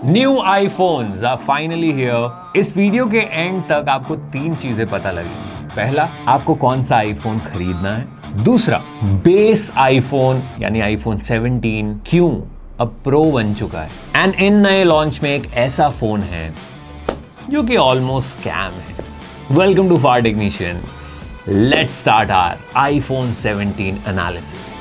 New iPhones are finally here. इस video के end तक आपको 3 चीजें पता लगेंगी। पहला, आपको कौन सा आईफोन खरीदना है। दूसरा, बेस आईफोन यानी आईफोन 17 क्यों अब प्रो बन चुका है। एंड इन नए लॉन्च में एक ऐसा फोन है जो कि ऑलमोस्ट स्कैम है। Welcome to far technician. Let's start our iPhone 17 analysis.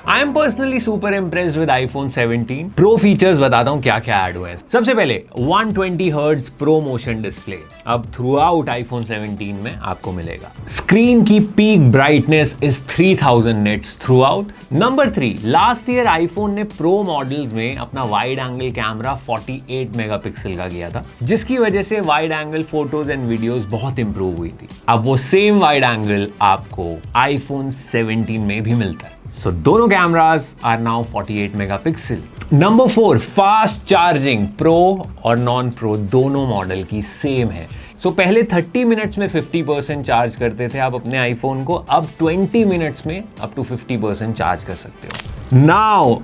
I am personally super impressed with iPhone 17 Pro features। बताता हूं क्या क्या ऐड हुए हैं। सबसे पहले 120 Hz Pro Motion डिस्प्ले अब थ्रू आउट iPhone 17 में आपको मिलेगा। स्क्रीन की peak brightness is 3000 nits through out. Number 3, last year iPhone ने प्रो मॉडल्स में अपना वाइड एंगल कैमरा 48 मेगापिक्सल का किया था, जिसकी वजह से wide angle photos and videos बहुत इंप्रूव हुई थी। अब वो सेम वाइड एंगल आपको iPhone 17 में भी मिलता है। So, दोनों cameras are now 48 megapixel. Number 4, fast charging pro और नॉन प्रो दोनों मॉडल की सेम है। सो पहले 30 मिनट्स में 50% चार्ज करते थे आप अपने आईफोन को, अब 20 मिनट्स में अप टू 50% चार्ज कर सकते हो। नाउ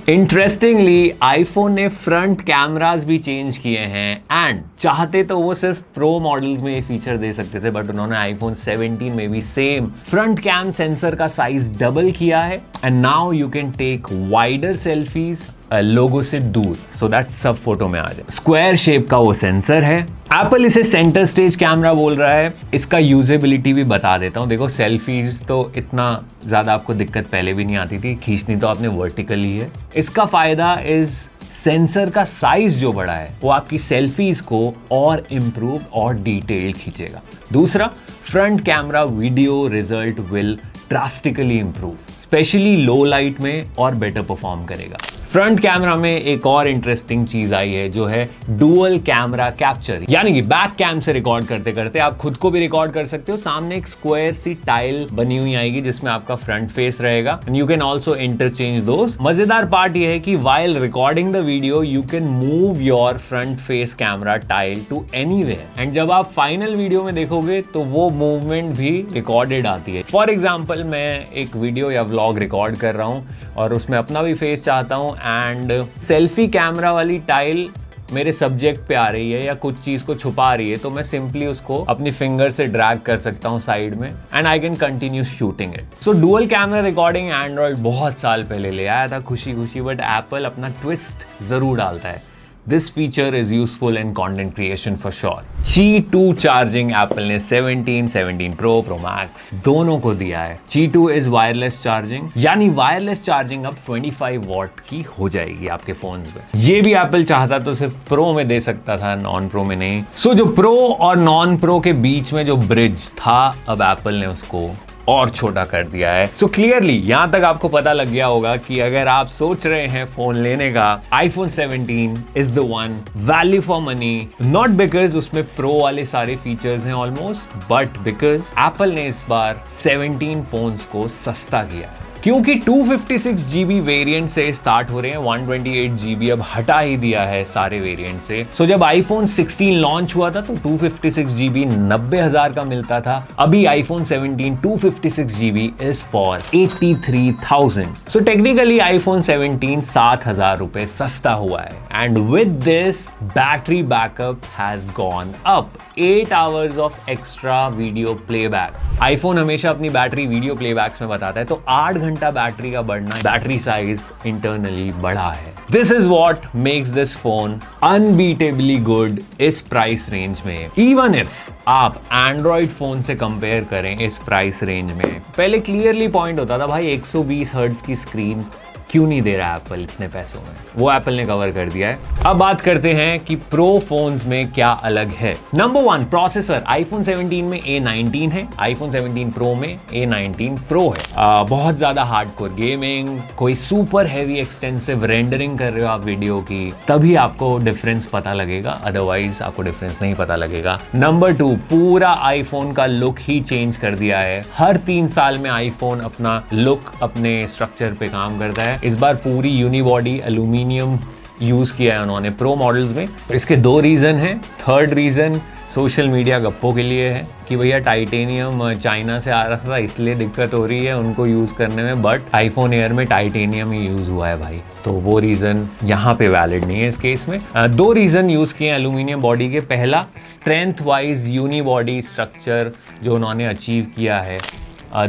इंटरेस्टिंगली आईफोन ने फ्रंट कैमरास भी चेंज किए हैं एंड चाहते तो वो सिर्फ प्रो मॉडल्स में ये फीचर दे सकते थे, बट उन्होंने आईफोन 17 में भी सेम फ्रंट कैम सेंसर का साइज डबल किया है and now you can take wider selfies लोगो से दूर, सो दैट सब फोटो में आ जाए। स्क्वायर शेप का वो सेंसर है। एप्पल इसे सेंटर स्टेज कैमरा बोल रहा है। इसका यूजेबिलिटी भी बता देता हूं। देखो, सेल्फीज तो इतना ज्यादा आपको दिक्कत पहले भी नहीं आती थी, खींचनी तो आपने वर्टिकली है। इसका फायदा इज सेंसर का साइज जो बड़ा है वो आपकी सेल्फीज को और इंप्रूव और डिटेल खींचेगा। दूसरा, front camera video result will drastically improve, specially low light में और बेटर परफॉर्म करेगा। फ्रंट कैमरा में एक और इंटरेस्टिंग चीज आई है जो है डुअल कैमरा कैप्चर, यानी कि बैक कैम से रिकॉर्ड करते करते आप खुद को भी रिकॉर्ड कर सकते हो। सामने एक स्क्वायर सी टाइल बनी हुई आएगी जिसमें आपका फ्रंट फेस रहेगा and you can also interchange those. मजेदार पार्ट यह है कि while recording the video you can move your front face camera tile to anywhere and जब आप फाइनल वीडियो में देखोगे तो वो मूवमेंट भी रिकॉर्डेड आती है। फॉर एग्जाम्पल, मैं एक वीडियो या व्लॉग रिकॉर्ड कर रहा हूं और उसमें अपना भी फेस चाहता हूं एंड सेल्फी कैमरा वाली टाइल मेरे सब्जेक्ट पे आ रही है या कुछ चीज को छुपा रही है, तो मैं सिंपली उसको अपनी फिंगर से ड्रैग कर सकता हूं साइड में and I can continue shooting it. So dual camera recording Android बहुत साल पहले ले आया था खुशी खुशी, बट एप्पल अपना ट्विस्ट जरूर डालता है। This feature is useful in content creation for sure. Qi2 charging Apple ने 17, 17 Pro, Pro Max दोनों को दिया है। Qi2 is वायरलेस चार्जिंग, यानी वायरलेस चार्जिंग अब 25 वॉट की हो जाएगी आपके फोन्स में। ये भी एप्पल चाहता तो सिर्फ प्रो में दे सकता था, नॉन प्रो में नहीं। सो जो प्रो और नॉन प्रो के बीच में जो ब्रिज था, अब एप्पल ने उसको और छोटा कर दिया है। सो क्लियरली यहां तक आपको पता लग गया होगा कि अगर आप सोच रहे हैं फोन लेने का, iPhone 17 is the one. Value for money, not because उसमें प्रो वाले सारे फीचर्स हैं ऑलमोस्ट, बट बिकॉज एप्पल ने इस बार 17 फोन्स को सस्ता किया है। क्योंकि 256GB वेरिएंट से स्टार्ट हो रहे हैं, 128GB अब हटा ही दिया है सारे वेरिएंट से। सो जब आईफोन 16 लॉन्च हुआ था तो 256GB 90,000 का मिलता था। अभी iPhone 17 256GB is for 83,000। So technically iPhone 17 7,000 रुपए सस्ता हुआ है and with this battery backup has gone up. 8 hours of extra video playback. IPhone हमेशा अपनी बैटरी वीडियो प्लेबैक्स में बताता है, तो 8 घंटा बैटरी का बढ़ना, बैटरी साइज इंटरनली बढ़ा है। This is what makes this phone unbeatably good इस प्राइस रेंज में। इवन इफ आप एंड्रॉइड फोन से कंपेयर करें इस प्राइस रेंज में, पहले क्लियरली पॉइंट होता था भाई 120 हर्ट्ज की स्क्रीन क्यों नहीं दे रहा एप्पल इतने पैसों में, वो एप्पल ने कवर कर दिया है। अब बात करते हैं कि प्रो फोन्स में क्या अलग है। Number 1, processor. आईफोन 17 में A19 है, आईफोन 17 प्रो में A19 प्रो है। बहुत ज्यादा हार्डकोर गेमिंग, कोई सुपर हैवी एक्सटेंसिव रेंडरिंग कर रहे हो आप वीडियो की, तभी आपको डिफरेंस पता लगेगा, अदरवाइज आपको डिफरेंस नहीं पता लगेगा। नंबर 2, पूरा आईफोन का लुक ही चेंज कर दिया है। हर 3 साल में आईफोन अपना लुक, अपने स्ट्रक्चर पे काम करता है। इस बार पूरी यूनिबॉडी एल्यूमिनियम यूज किया है उन्होंने प्रो मॉडल्स में। इसके 2 रीजन हैं। थर्ड रीजन, सोशल मीडिया गप्पों के लिए है कि भैया टाइटेनियम चाइना से आ रहा था इसलिए दिक्कत हो रही है उनको यूज करने में, बट आईफोन एयर में टाइटेनियम ही यूज हुआ है भाई, तो वो रीजन यहाँ पे वैलिड नहीं है इस केस में। दो रीजन यूज किए एल्यूमिनियम बॉडी के। पहला, strength wise unibody structure जो उन्होंने अचीव किया है।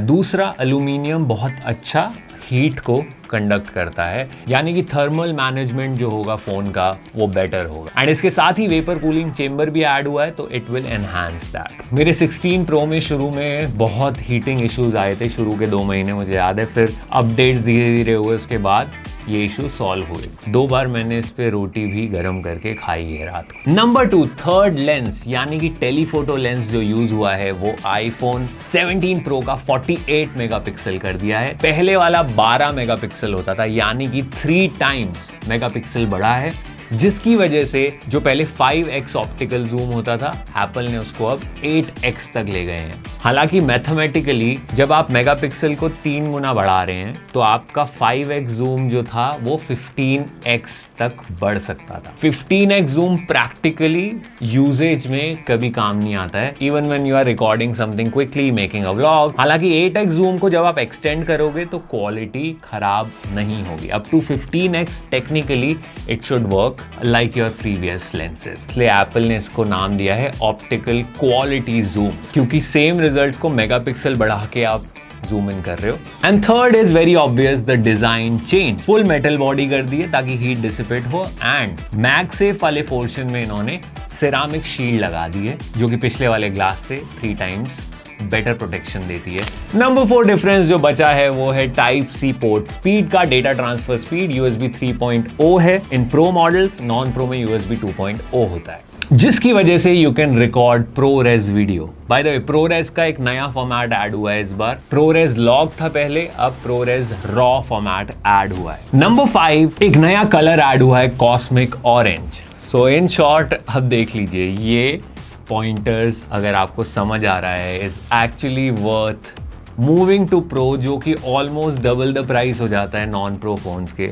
दूसरा, एल्यूमिनियम बहुत अच्छा हीट को कंडक्ट करता है, यानी कि थर्मल मैनेजमेंट जो होगा फोन का वो बेटर होगा। एंड इसके साथ ही वेपर कूलिंग चेंबर भी ऐड हुआ है, तो इट विल एनहांस दैट। मेरे 16 प्रो में शुरू में बहुत हीटिंग इश्यूज आए थे, शुरू के 2 महीने मुझे याद है, फिर अपडेट्स धीरे धीरे हुए, उसके बाद ये इशू सॉल्व हुए। 2 बार मैंने इस पे रोटी भी गर्म करके खाई है रात को। नंबर 2, थर्ड लेंस यानी कि टेलीफोटो लेंस जो यूज हुआ है वो आईफोन 17 प्रो का 48 मेगापिक्सल कर दिया है। पहले वाला 12 मेगापिक्सल होता था, यानी कि 3 टाइम्स मेगापिक्सल बढ़ा है, जिसकी वजह से जो पहले 5x ऑप्टिकल जूम होता था, एप्पल ने उसको अब 8x तक ले गए हैं। हालांकि मैथमेटिकली जब आप मेगापिक्सल को 3 गुना बढ़ा रहे हैं तो आपका 5x जूम जो था वो 15x तक बढ़ सकता था। 15x जूम प्रैक्टिकली यूजेज में कभी काम नहीं आता है, even when you are recording something quickly, making a vlog. हालांकि 8x जूम को जब आप एक्सटेंड करोगे तो क्वालिटी खराब नहीं होगी। Up to 15x technically it should work like your previous lenses। इसलिए एप्पल ने इसको नाम दिया है ऑप्टिकल क्वालिटी जूम, क्योंकि सेम रिजल्ट को मेगापिक्सल बढ़ा के आप जूम इन कर रहे हो। And third is very obvious, the design change. Full metal body कर दी है ताकि हीट डिसिपेट हो, एंड मैगसेफ वाले पोर्शन में इन्होंने सिरामिक शील्ड लगा दी है जो कि पिछले वाले ग्लास से 3 टाइम्स बेटर प्रोटेक्शन देती है। नंबर 4 डिफरेंस जो बचा है वो है टाइप सी पोर्ट स्पीड का। डेटा ट्रांसफर स्पीड USB 3.0 है in pro models, non pro में USB 2.0 होता है, जिसकी वजह से you can record ProRes video. By the way, ProRes का एक नया फॉर्मेट ऐड हुआ है इस बार। प्रोरेस लॉग था पहले, अब प्रोरेस रॉ फॉर्मेट ऐड हुआ है। नंबर 5, एक नया कलर ऐड हुआ है, cosmic orange. So in short अब देख लीजिए, ये पॉइंटर्स अगर आपको समझ आ रहा है is actually worth moving to pro, जो कि ऑलमोस्ट डबल द प्राइस हो जाता है नॉन प्रो फोन्स के।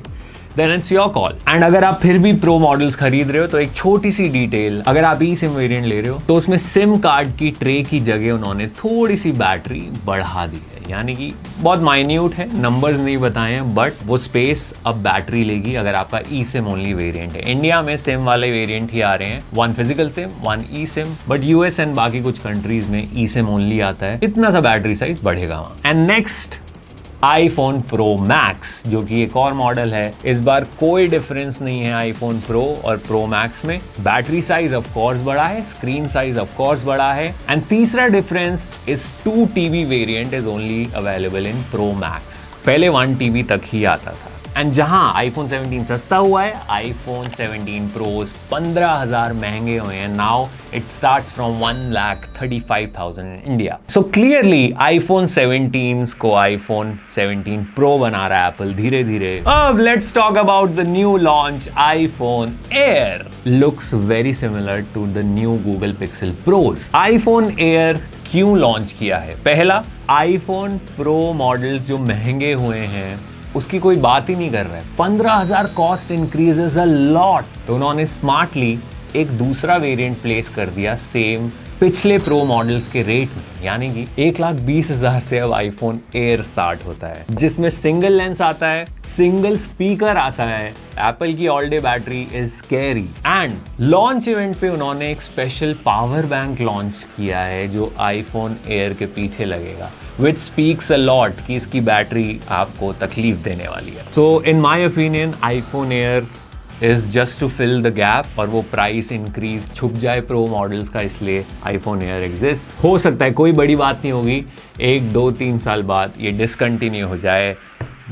Then it's your call. And अगर आप फिर भी प्रो मॉडल्स खरीद रहे हो तो एक छोटी सी डिटेल, अगर आप ई सिम वेरिएंट ले रहे हो तो उसमें सिम कार्ड की ट्रे की जगह उन्होंने थोड़ी सी बैटरी बढ़ा दी है, यानी कि बहुत माइन्यूट है, नंबर्स नहीं बताए हैं, बट वो स्पेस अब बैटरी लेगी अगर आपका ई सिम ओनली वेरिएंट है। इंडिया में सिम वाले वेरिएंट ही आ रहे हैं, 1 physical SIM 1 E SIM, but US and बाकी कुछ कंट्रीज में ई सिम ओनली आता है, इतना सा बैटरी साइज बढ़ेगा वहां। And next iPhone pro max, जो कि एक और मॉडल है। इस बार कोई डिफरेंस नहीं है आईफोन प्रो और प्रो मैक्स में। बैटरी साइज ऑफ कोर्स बड़ा है, स्क्रीन साइज ऑफ कोर्स बड़ा है, एंड तीसरा difference is 2 TB variant is only available in pro max. पहले 1 TB तक ही आता था। एंड जहां आईफोन 17 सस्ता हुआ है, आईफोन 17 प्रोज 15,000 महंगे हुए हैं। Now it starts from 1,35,000 in India. So clearly iPhone 17 को आईफोन 17 प्रो बना रहा है एप्पल धीरे धीरे। अब let's talk about the new launch iPhone Air. Looks very similar to the new Google Pixel pros. IPhone Air क्यों launch किया है? पहला, आईफोन प्रो मॉडल्स जो महंगे हुए हैं उसकी कोई बात ही नहीं कर रहा है। 15,000 कॉस्ट इंक्रीजेस अ लॉट, तो उन्होंने स्मार्टली एक दूसरा वेरिएंट प्लेस कर दिया सेम पिछले प्रो मॉडल्स के रेट में, यानी कि 1,20,000 से अब आईफोन एयर स्टार्ट होता है, जिसमें सिंगल लेंस आता है, सिंगल स्पीकर आता है, एप्पल की all day battery is scary. And launch event पे उन्होंने एक स्पेशल पावर बैंक लॉन्च किया है जो आईफोन एयर के पीछे लगेगा, विच स्पीक्स अ लॉट कि इसकी बैटरी आपको तकलीफ देने वाली है। So in my opinion iPhone Air is just to fill the gap, और वो प्राइस इंक्रीज छुप जाए प्रो मॉडल्स का, इसलिए आईफोन एयर एग्जिस्ट। हो सकता है कोई बड़ी बात नहीं होगी, 1, 2, 3 साल बाद ये डिसकंटिन्यू हो जाए।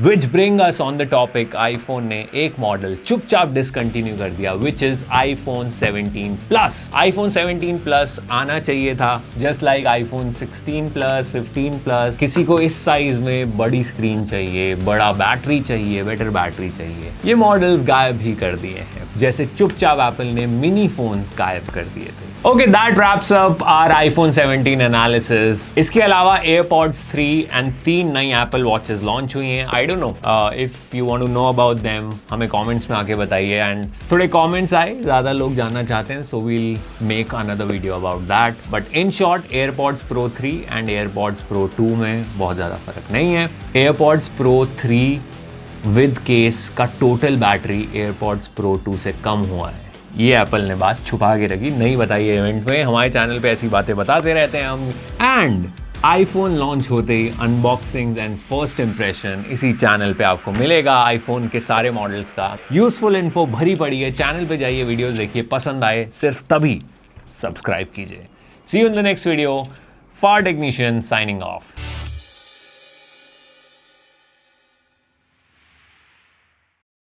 Which bring us on the topic, iPhone ने एक मॉडल चुपचाप डिसकंटिन्यू कर दिया, which is iPhone 17 Plus। iPhone 17 Plus आना चाहिए था, just like iPhone 16 Plus, 15 Plus। किसी को इस साइज में बड़ी स्क्रीन चाहिए, बड़ा बैटरी चाहिए, बेटर बैटरी चाहिए, ये मॉडल्स गायब ही कर दिए हैं, जैसे चुपचाप एप्पल ने मिनी फोन्स गायब कर दिए थे। Okay, that wraps up our iPhone 17 analysis। इसके अलावा AirPods 3 एंड 3 नई Apple Watches लॉन्च हुई हैं। I don't know, if you want to know about them हमें कमेंट्स में आके बताइए। एंड थोड़े कमेंट्स आए, ज़्यादा लोग जानना चाहते हैं, so we'll make another video about that. But in short AirPods Pro 3 and AirPods Pro 2 में बहुत ज़्यादा फर्क नहीं है। एयरपॉड्स प्रो 3 विद केस का टोटल बैटरी एयरपॉड्स प्रो 2 से कम हुआ है। ये एप्पल ने बात छुपा के रखी, नहीं बताई है इवेंट में। हमारे चैनल पे ऐसी बातें बताते रहते हैं हम। एंड आईफोन लॉन्च होते ही अनबॉक्सिंग्स एंड फर्स्ट इंप्रेशन इसी चैनल पे आपको मिलेगा। आईफोन के सारे मॉडल्स का यूजफुल इन्फो भरी पड़ी है। चैनल पे जाइए, वीडियोस देखिए, पसंद आए सिर्फ तभी सब्सक्राइब कीजिए। See you in the next video. फार टेक्नीशियन साइनिंग ऑफ।